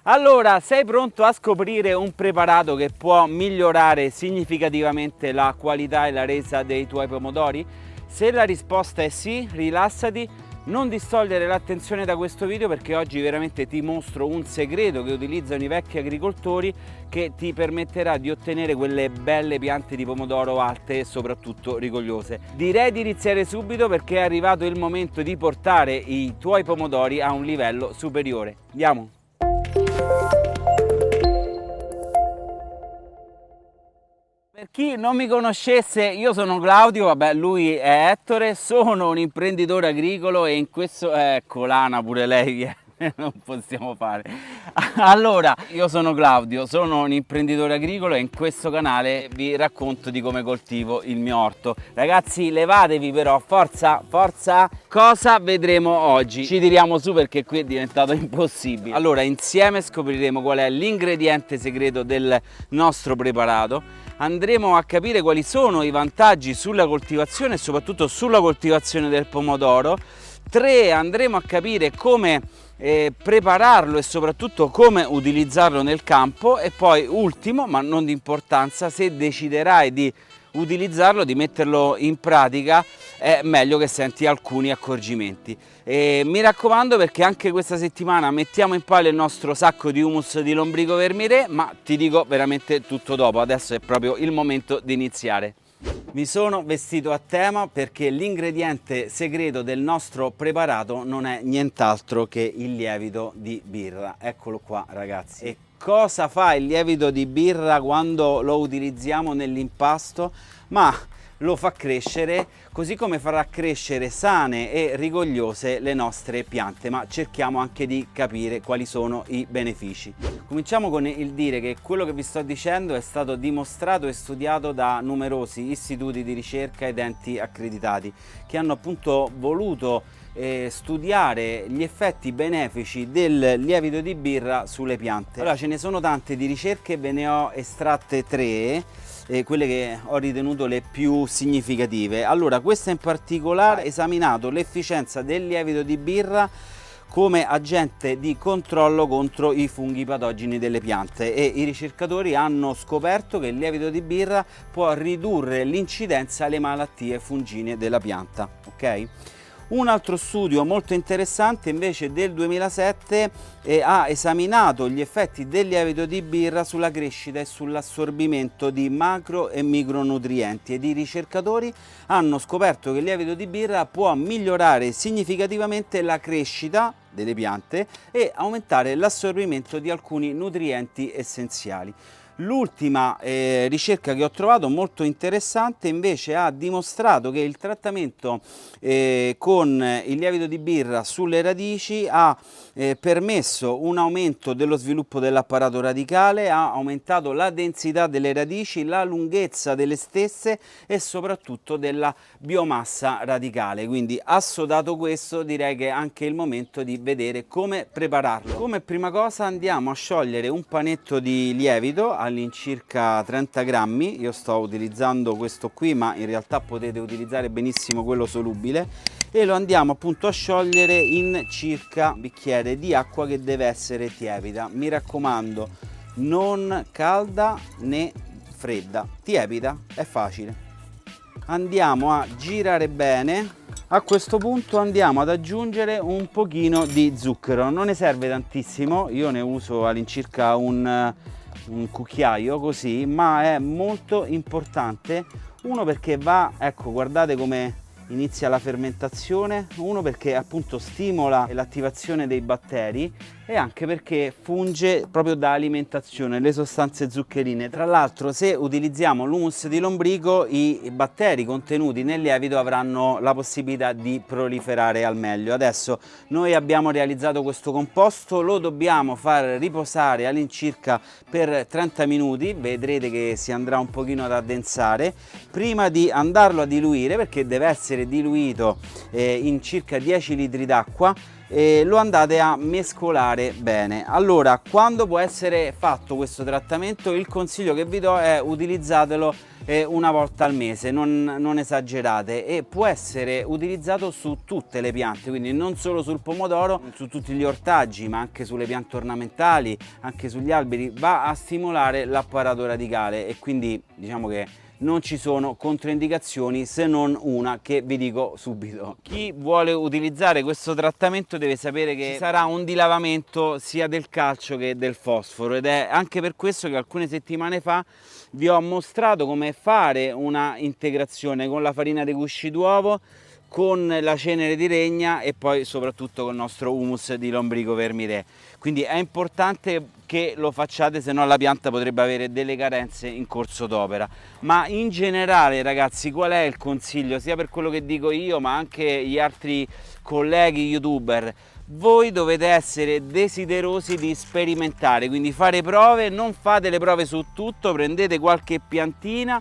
Allora, sei pronto a scoprire un preparato che può migliorare significativamente la qualità e la resa dei tuoi pomodori? Se la risposta è sì, rilassati, non distogliere l'attenzione da questo video perché oggi veramente ti mostro un segreto che utilizzano i vecchi agricoltori che ti permetterà di ottenere quelle belle piante di pomodoro alte e soprattutto rigogliose. Direi di iniziare subito perché è arrivato il momento di portare i tuoi pomodori a un livello superiore. Andiamo! Per chi non mi conoscesse, io sono Claudio, vabbè, lui è Ettore, sono un imprenditore agricolo e in questo... Ecco, Lana pure lei, non possiamo fare. Allora, io sono Claudio, sono un imprenditore agricolo e in questo canale vi racconto di come coltivo il mio orto. Ragazzi, levatevi però, forza, forza! Cosa vedremo oggi? Ci tiriamo su perché qui è diventato impossibile. Allora, insieme scopriremo qual è l'ingrediente segreto del nostro preparato. Andremo a capire quali sono i vantaggi sulla coltivazione e soprattutto sulla coltivazione del pomodoro. 3. Andremo a capire come prepararlo e soprattutto come utilizzarlo nel campo. E poi ultimo, ma non di importanza, se deciderai di utilizzarlo, di metterlo in pratica, è meglio che senti alcuni accorgimenti. E mi raccomando, perché anche questa settimana mettiamo in palio il nostro sacco di humus di lombrico vermire, ma ti dico veramente tutto dopo. Adesso è proprio il momento di iniziare. Mi sono vestito a tema perché l'ingrediente segreto del nostro preparato non è nient'altro che il lievito di birra. Eccolo qua, ragazzi. E cosa fa il lievito di birra quando lo utilizziamo nell'impasto? Ma lo fa crescere, così come farà crescere sane e rigogliose le nostre piante, ma cerchiamo anche di capire quali sono i benefici. Cominciamo con il dire che quello che vi sto dicendo è stato dimostrato e studiato da numerosi istituti di ricerca ed enti accreditati che hanno appunto voluto studiare gli effetti benefici del lievito di birra sulle piante. Allora, ce ne sono tante di ricerche, ve ne ho estratte 3, quelle che ho ritenuto le più significative. Allora, questa in particolare ha esaminato l'efficienza del lievito di birra come agente di controllo contro i funghi patogeni delle piante, e i ricercatori hanno scoperto che il lievito di birra può ridurre l'incidenza alle malattie fungine della pianta, ok? Un altro studio molto interessante invece del 2007 ha esaminato gli effetti del lievito di birra sulla crescita e sull'assorbimento di macro e micronutrienti, ed i ricercatori hanno scoperto che il lievito di birra può migliorare significativamente la crescita delle piante e aumentare l'assorbimento di alcuni nutrienti essenziali. L'ultima ricerca che ho trovato molto interessante invece ha dimostrato che il trattamento con il lievito di birra sulle radici ha permesso un aumento dello sviluppo dell'apparato radicale, ha aumentato la densità delle radici, la lunghezza delle stesse e soprattutto della biomassa radicale. Quindi, assodato questo, direi che è anche il momento di vedere come prepararlo. Come prima cosa andiamo a sciogliere un panetto di lievito all'incirca 30 grammi. Io sto utilizzando questo qui, ma in realtà potete utilizzare benissimo quello solubile, e lo andiamo appunto a sciogliere in circa un bicchiere di acqua che deve essere tiepida. Mi raccomando, non calda né fredda, tiepida, è facile. Andiamo a girare bene. A questo punto andiamo ad aggiungere un pochino di zucchero, non ne serve tantissimo, io ne uso all'incirca un cucchiaio così, ma è molto importante. Uno, perché va, ecco, guardate come inizia la fermentazione, uno perché appunto stimola l'attivazione dei batteri, e anche perché funge proprio da alimentazione le sostanze zuccherine. Tra l'altro, se utilizziamo l'humus di lombrico, i batteri contenuti nel lievito avranno la possibilità di proliferare al meglio. Adesso noi abbiamo realizzato questo composto, lo dobbiamo far riposare all'incirca per 30 minuti, vedrete che si andrà un pochino ad addensare, prima di andarlo a diluire, perché deve essere diluito in circa 10 litri d'acqua. Lo andate a mescolare bene. Allora, quando può essere fatto questo trattamento, il consiglio che vi do è utilizzatelo una volta al mese, non esagerate, e può essere utilizzato su tutte le piante, quindi non solo sul pomodoro, su tutti gli ortaggi, ma anche sulle piante ornamentali, anche sugli alberi. Va a stimolare l'apparato radicale e quindi diciamo che non ci sono controindicazioni, se non una che vi dico subito. Chi vuole utilizzare questo trattamento deve sapere che ci sarà un dilavamento sia del calcio che del fosforo, ed è anche per questo che alcune settimane fa vi ho mostrato come fare una integrazione con la farina dei gusci d'uovo, con la cenere di regna e poi soprattutto con il nostro humus di lombrico vermicree. Quindi è importante che lo facciate, se no la pianta potrebbe avere delle carenze in corso d'opera. Ma in generale, ragazzi, qual è il consiglio sia per quello che dico io ma anche gli altri colleghi youtuber? Voi dovete essere desiderosi di sperimentare, quindi fare prove, non fate le prove su tutto, prendete qualche piantina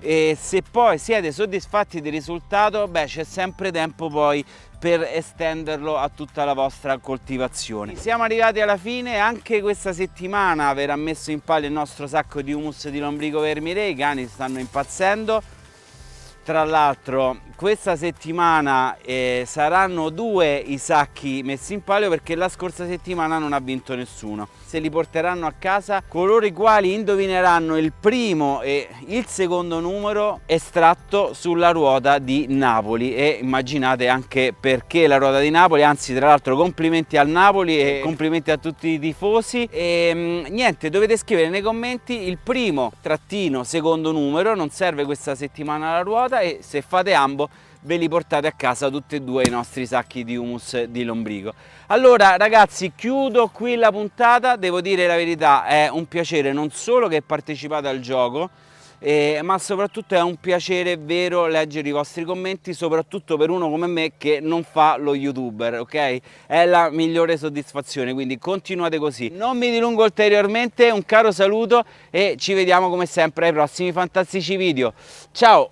e se poi siete soddisfatti del risultato, beh, c'è sempre tempo poi per estenderlo a tutta la vostra coltivazione. Siamo arrivati alla fine, anche questa settimana verrà messo in palio il nostro sacco di humus di lombrico vermicree, i cani stanno impazzendo. Tra l'altro questa settimana saranno 2 i sacchi messi in palio, perché la scorsa settimana non ha vinto nessuno. Se li porteranno a casa coloro i quali indovineranno il primo e il secondo numero estratto sulla ruota di Napoli, e immaginate anche perché la ruota di Napoli. Anzi, tra l'altro, complimenti al Napoli e complimenti a tutti i tifosi. E niente, dovete scrivere nei commenti il primo trattino secondo numero, non serve questa settimana la ruota, e se fate ambo ve li portate a casa tutti e 2 i nostri sacchi di humus di lombrico. Allora ragazzi, chiudo qui la puntata. Devo dire la verità, è un piacere non solo che partecipate al gioco, ma soprattutto è un piacere vero leggere i vostri commenti, soprattutto per uno come me che non fa lo youtuber, ok? È la migliore soddisfazione, quindi continuate così. Non mi dilungo ulteriormente, un caro saluto e ci vediamo come sempre ai prossimi fantastici video. Ciao!